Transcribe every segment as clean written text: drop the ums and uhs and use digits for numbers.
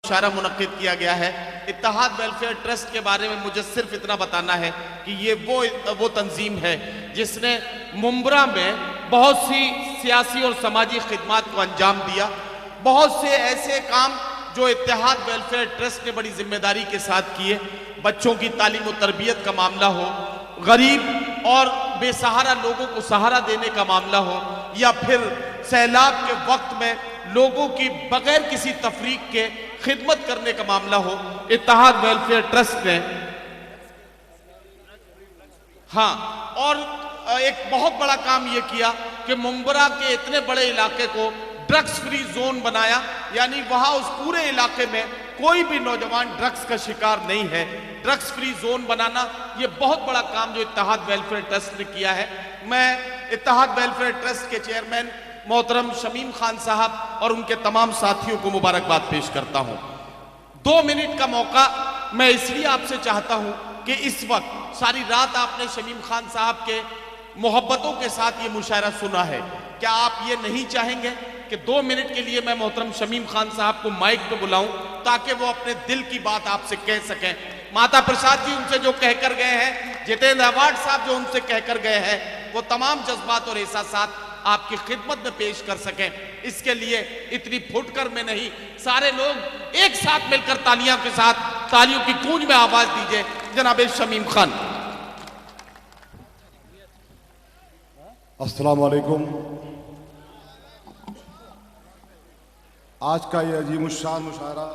मुशायरा मुनक्किद किया गया है। इत्तेहाद वेलफेयर ट्रस्ट के बारे में मुझे सिर्फ इतना बताना है कि ये वो तंजीम है जिसने मुंब्रा में बहुत सी सियासी और समाजी खिदमात को अंजाम दिया। बहुत से ऐसे काम जो इत्तेहाद वेलफेयर ट्रस्ट ने बड़ी जिम्मेदारी के साथ किए, बच्चों की तालीम और तरबियत का मामला हो, गरीब और बेसहारा लोगों को सहारा देने का मामला हो, या फिर सैलाब के वक्त में लोगों की बगैर किसी तफरीक के खिदमत करने का मामला हो, इत्तेहाद वेलफेयर ट्रस्ट ने और एक बहुत बड़ा काम यह किया कि मुंब्रा के इतने बड़े इलाके को ड्रग्स फ्री जोन बनाया। यानी वहां उस पूरे इलाके में कोई भी नौजवान ड्रग्स का शिकार नहीं है। ड्रग्स फ्री जोन बनाना यह बहुत बड़ा काम जो इत्तेहाद वेलफेयर ट्रस्ट ने किया है। मैं इत्तेहाद वेलफेयर ट्रस्ट के चेयरमैन मोहतरम शमीम खान साहब और उनके तमाम साथियों को मुबारकबाद पेश करता हूं। 2 मिनट का मौका मैं इसलिए आपसे चाहता हूं कि इस वक्त सारी रात आपने शमीम खान साहब के मोहब्बतों के साथ ये मुशायरा सुना है। क्या आप ये नहीं चाहेंगे कि 2 मिनट के लिए मैं मोहतरम शमीम खान साहब को माइक पे बुलाऊं ताकि वो अपने दिल की बात आपसे कह सकें? माता प्रसाद जी उनसे जो कहकर गए हैं, जितेंद्र अवार्ड साहब जो उनसे कहकर गए हैं, वो तमाम जज्बात और एहसासात आपकी खिदमत में पेश कर सकें। इसके लिए इतनी फुटकर में नहीं, सारे लोग एक साथ मिलकर तालियों के साथ तालियों की गूंज में आवाज दीजिए जनाब शमीम खान। अस्सलाम वालेकुम। आज का ये अजीमुश्शान मुशायरा,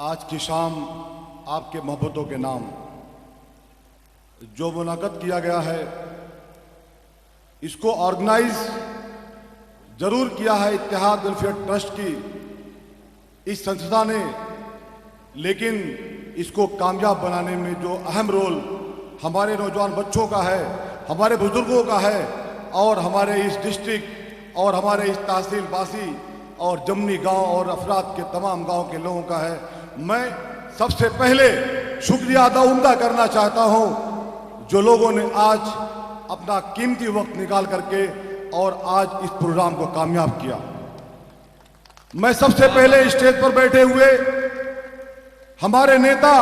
आज की शाम आपके मोहब्बतों के नाम जो मुनाक़द किया गया है, इसको ऑर्गेनाइज जरूर किया है इत्तेहाद वेलफेयर ट्रस्ट की इस संस्था ने, लेकिन इसको कामयाब बनाने में जो अहम रोल हमारे नौजवान बच्चों का है, हमारे बुजुर्गों का है, और हमारे इस डिस्ट्रिक्ट और हमारे इस तहसील बासी और जमनी गांव और अफराद के तमाम गांव के लोगों का है। मैं सबसे पहले शुक्रिया अदा उनका करना चाहता हूं जो लोगों ने आज अपना कीमती वक्त निकाल करके और आज इस प्रोग्राम को कामयाब किया। मैं सबसे पहले स्टेज पर बैठे हुए हमारे नेता,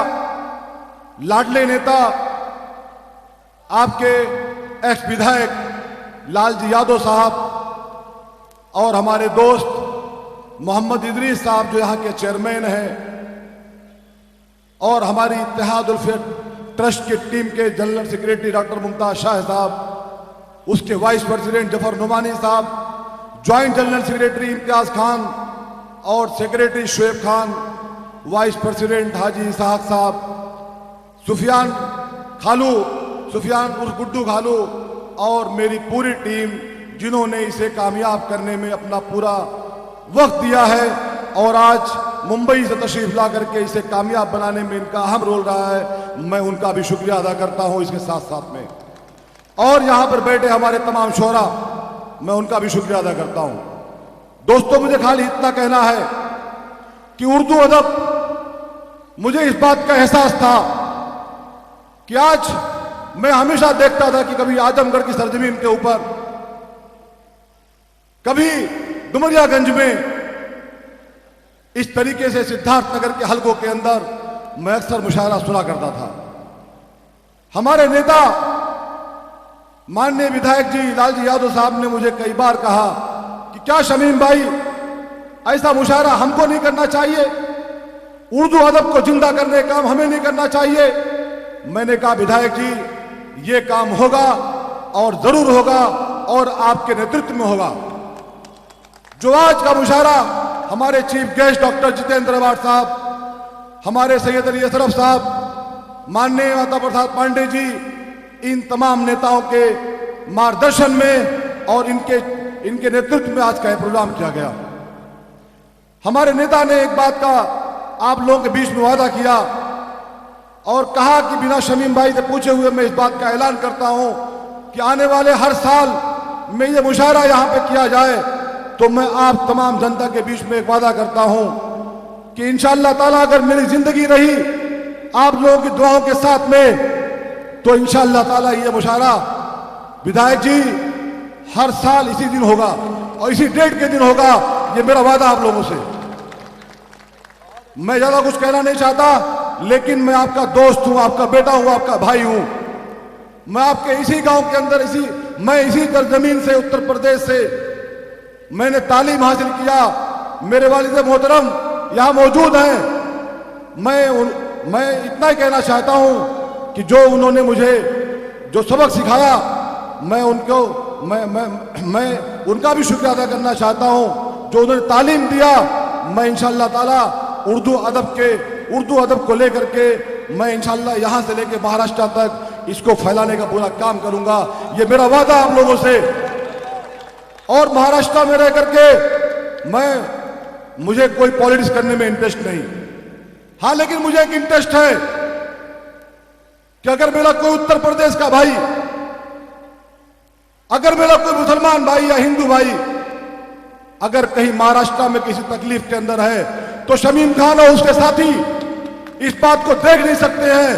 लाडले नेता, आपके एक्स विधायक लालजी यादव साहब और हमारे दोस्त मोहम्मद इदरीस साहब जो यहाँ के चेयरमैन हैं, और हमारी इत्तेहाद वेलफेयर ट्रस्ट की टीम के general secretary doctor Mumtaz Shah साहब, उसके वाइस प्रेसिडेंट जफर नुमानी साहब, joint general secretary Imtiyaz Khan और secretary Shoaib Khan, vice president Haji Ishaq साहब, सुफियान खालू, सुफियान उर्फ गुड्डू खालू, और मेरी पूरी टीम जिन्होंने इसे कामयाब करने में अपना पूरा वक्त दिया है और आज मुंबई से तशरीफ ला करके इसे कामयाब बनाने में इनका अहम रोल रहा है। मैं उनका भी शुक्रिया अदा करता हूं इसके साथ साथ में, और यहां पर बैठे हमारे तमाम शोहरा, मैं उनका भी शुक्रिया अदा करता हूं। दोस्तों, मुझे खाली इतना कहना है कि उर्दू अदब, मुझे इस बात का एहसास था कि आज मैं हमेशा देखता था कि कभी आजमगढ़ की सरजमीन के ऊपर, कभी डुमरियागंज में, इस तरीके से सिद्धार्थनगर के हलकों के अंदर मैं अक्सर मुशायरा सुना करता था। हमारे नेता माननीय विधायक जी लालजी यादव साहब ने मुझे कई बार कहा कि क्या शमीम भाई, ऐसा मुशायरा हमको नहीं करना चाहिए, उर्दू अदब को जिंदा करने का काम हमें नहीं करना चाहिए? मैंने कहा विधायक जी, ये काम होगा और जरूर होगा और आपके नेतृत्व में होगा। जो आज का मुशायरा हमारे chief guest doctor Jitendra award साहब, हमारे सैयद अली अशरफ साहब, माननीय माता प्रसाद पांडे जी, इन तमाम नेताओं के मार्गदर्शन में और इनके नेतृत्व में आज का प्रोग्राम किया गया। हमारे नेता ने एक बात का आप लोगों के बीच में वादा किया और कहा कि बिना शमीम भाई से पूछे हुए मैं इस बात का ऐलान करता हूं कि आने वाले हर साल में ये मुशायरा यहां पे किया जाए, तो मैं आप तमाम जनता के बीच में एक वादा करता हूं कि इंशाअल्लाह ताला अगर मेरी जिंदगी रही आप लोगों की दुआओं के साथ में, तो इंशाअल्लाह ताला ये मुशायरा विधायक जी हर साल इसी दिन होगा और इसी डेट के दिन होगा ये मेरा वादा आप लोगों से। मैं ज्यादा कुछ कहना नहीं चाहता, लेकिन मैं आपका दोस्त हूं, आपका बेटा हूं, आपका भाई हूं। मैं आपके इसी गांव के अंदर मैं इसी जमीन से, उत्तर प्रदेश से मैंने तालीम हासिल किया। मेरे वालिद मोहतरम यहां मौजूद हैं। मैं इतना ही कहना चाहता हूं कि जो उन्होंने मुझे जो सबक सिखाया, मैं उनका भी शुक्रिया अदा करना चाहता हूं। जो उन्होंने तालीम दिया, मैं इंशाअल्लाह ताला उर्दू अदब को लेकर के मैं इंशाअल्लाह यहां से लेकर महाराष्ट्र तक इसको फैलाने का पूरा काम करूंगा। ये मेरा वादा आप लोगों से। और महाराष्ट्र में रह करके मुझे कोई पॉलिटिक्स करने में इंटरेस्ट नहीं। हाँ, लेकिन मुझे एक इंटरेस्ट है कि अगर मेरा कोई उत्तर प्रदेश का भाई, अगर मेरा कोई मुसलमान भाई या हिंदू भाई अगर कहीं महाराष्ट्र में किसी तकलीफ के अंदर है, तो शमीम खान और उसके साथी इस बात को देख नहीं सकते हैं।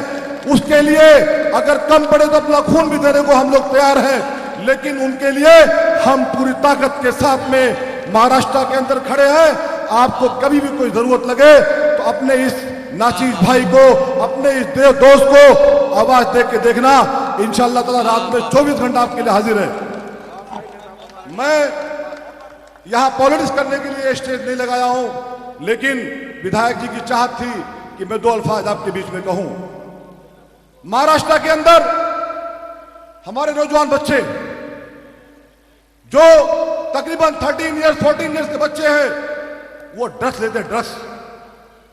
उसके लिए अगर कम पड़े तो अपना खून भी देने को हम लोग तैयार हैं, लेकिन उनके लिए हम पूरी ताकत के साथ में महाराष्ट्र के अंदर खड़े हैं। आपको कभी भी कोई जरूरत लगे तो अपने इस नाचीज भाई को, अपने इस दोस्त को आवाज दे के देखना। इंशाअल्लाह ताला रात में 24 घंटा आपके लिए हाजिर है। मैं यहां पॉलिटिक्स करने के लिए स्टेज नहीं लगाया हूं, लेकिन विधायक जी की चाहत थी कि मैं 2 अल्फाज आपके बीच में कहूं। महाराष्ट्र के अंदर हमारे नौजवान बच्चे जो तकरीबन 13 इयर्स 14 इयर्स के बच्चे हैं, वो ड्रग्स लेते हैं। ड्रग्स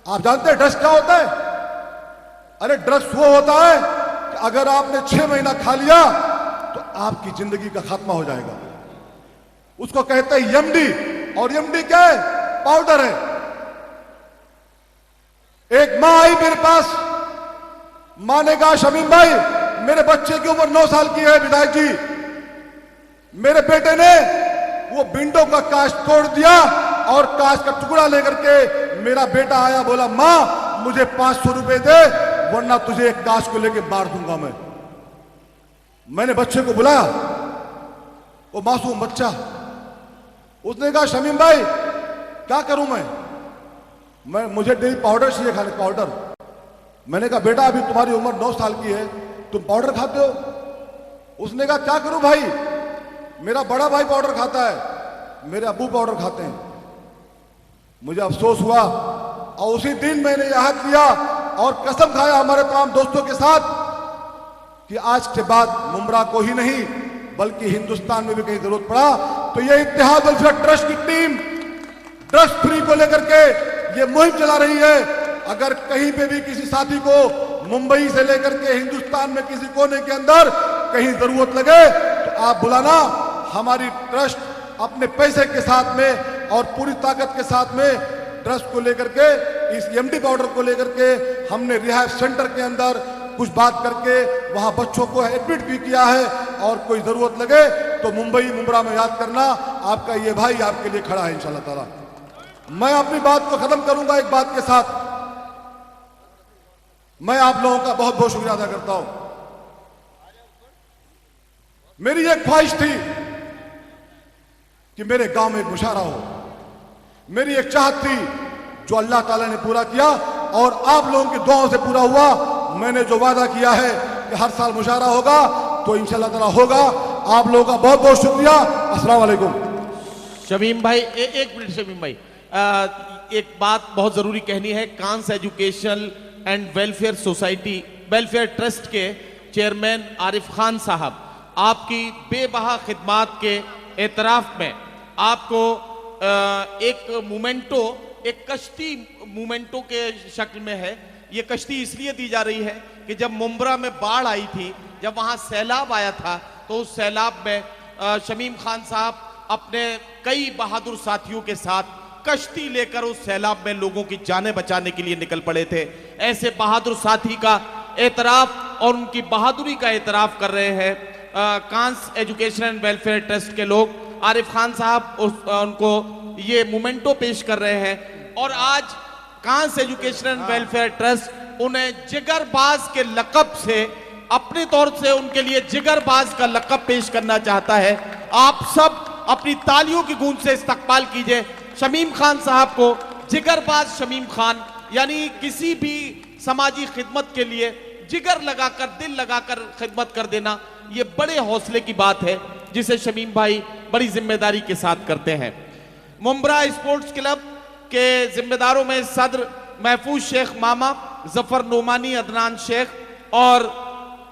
आप जानते हैं ड्रग्स क्या होता है? अरे ड्रग्स वो होता है कि अगर आपने 6 महीना खा लिया तो आपकी जिंदगी का खात्मा हो जाएगा। उसको कहते हैं एमडी। और एमडी क्या है? पाउडर है। एक मां आई मेरे पास, मां ने कहा शमीम भाई मेरे बच्चे की उम्र 9 साल की है विधायक जी, मेरे बेटे ने वो विंडो का कांच तोड़ दिया और कांच का टुकड़ा लेकर के मेरा बेटा आया, बोला मां मुझे 500 रुपए दे वरना तुझे एक कांच को लेके मार दूंगा मैं। मैंने बच्चे को बुलाया, वो मासूम बच्चा, उसने कहा शमीम भाई क्या करूं मुझे डेली पाउडर चाहिए, खाने पाउडर। मैंने कहा बेटा अभी तुम्हारी उम्र 9 साल की है, तुम पाउडर खाते हो? उसने कहा क्या करूं भाई, मेरा बड़ा भाई पाउडर खाता है, मेरे अब्बू पाउडर खाते हैं। मुझे अफसोस हुआ और उसी दिन मैंने यह किया और कसम खाया हमारे तमाम दोस्तों के साथ कि आज के बाद मुंब्रा को ही नहीं बल्कि हिंदुस्तान में भी कहीं जरूरत पड़ा तो ये इत्तेहाद वेलफेयर ट्रस्ट की टीम ड्रग्स फ्री को लेकर के ये मुहिम चला रही है। अगर कहीं पे भी किसी साथी को मुंबई से लेकर के हिंदुस्तान में किसी कोने के अंदर कहीं जरूरत लगे तो आप बुलाना। हमारी ट्रस्ट अपने पैसे के साथ में और पूरी ताकत के साथ में ट्रस्ट को लेकर के, इस एमडी पाउडर को लेकर के हमने रिहाब सेंटर के अंदर कुछ बात करके वहां बच्चों को एडमिट भी किया है। और कोई जरूरत लगे तो मुंबरा में याद करना, आपका ये भाई आपके लिए खड़ा है इंशाल्लाह ताला। मैं अपनी बात को खत्म करूंगा एक बात के साथ। मैं आप लोगों का बहुत बहुत शुक्रिया अदा करता हूं। मेरी एक ख्वाहिश थी कि मेरे गांव में एक मुशायरा हो, मेरी एक चाहत थी जो अल्लाह ताला ने पूरा किया और आप लोगों की दुआओं से पूरा हुआ। मैंने जो वादा किया है कि हर साल मुशायरा होगा तो इंशाल्लाह ताला होगा। आप लोगों का बहुत बहुत शुक्रिया। अस्सलाम वालेकुम। शमीम भाई एक मिनट। शमीम भाई एक बात बहुत जरूरी कहनी है। कांस education and welfare society welfare trust के चेयरमैन आरिफ खान साहब, आपकी बेबहा खिदमात के एतराफ में आपको एक मोमेंटो, एक कश्ती मोमेंटो के शक्ल में है। ये कश्ती इसलिए दी जा रही है कि जब मुंब्रा में बाढ़ आई थी, जब वहां सैलाब आया था, तो उस सैलाब में शमीम खान साहब अपने कई बहादुर साथियों के साथ कश्ती लेकर उस सैलाब में लोगों की जानें बचाने के लिए निकल पड़े थे। ऐसे बहादुर साथी का एतराफ और उनकी बहादुरी का एतराफ कर रहे हैं कांस एजुकेशन एंड वेलफेयर ट्रस्ट के लोग। आरिफ खान साहब उनको ये मोमेंटो पेश कर रहे हैं और आज कांस एजुकेशन एंड वेलफेयर ट्रस्ट उन्हें जिगरबाज के लक़ब से, अपने तौर से उनके लिए जिगरबाज का लक़ब पेश करना चाहता है। आप सब अपनी तालियों की गूंज से इस्तकबाल कीजिए शमीम खान साहब को, जिगरबाज शमीम खान, यानी किसी भी समाजी खिदमत के लिए जिगर लगाकर, दिल लगाकर खिदमत कर देना, ये बड़े हौसले की बात है जिसे शमीम भाई बड़ी जिम्मेदारी के साथ करते हैं। मुंब्रा स्पोर्ट्स क्लब के जिम्मेदारों में सदर महफूज शेख मामा, जफर नोमानी, अदनान शेख और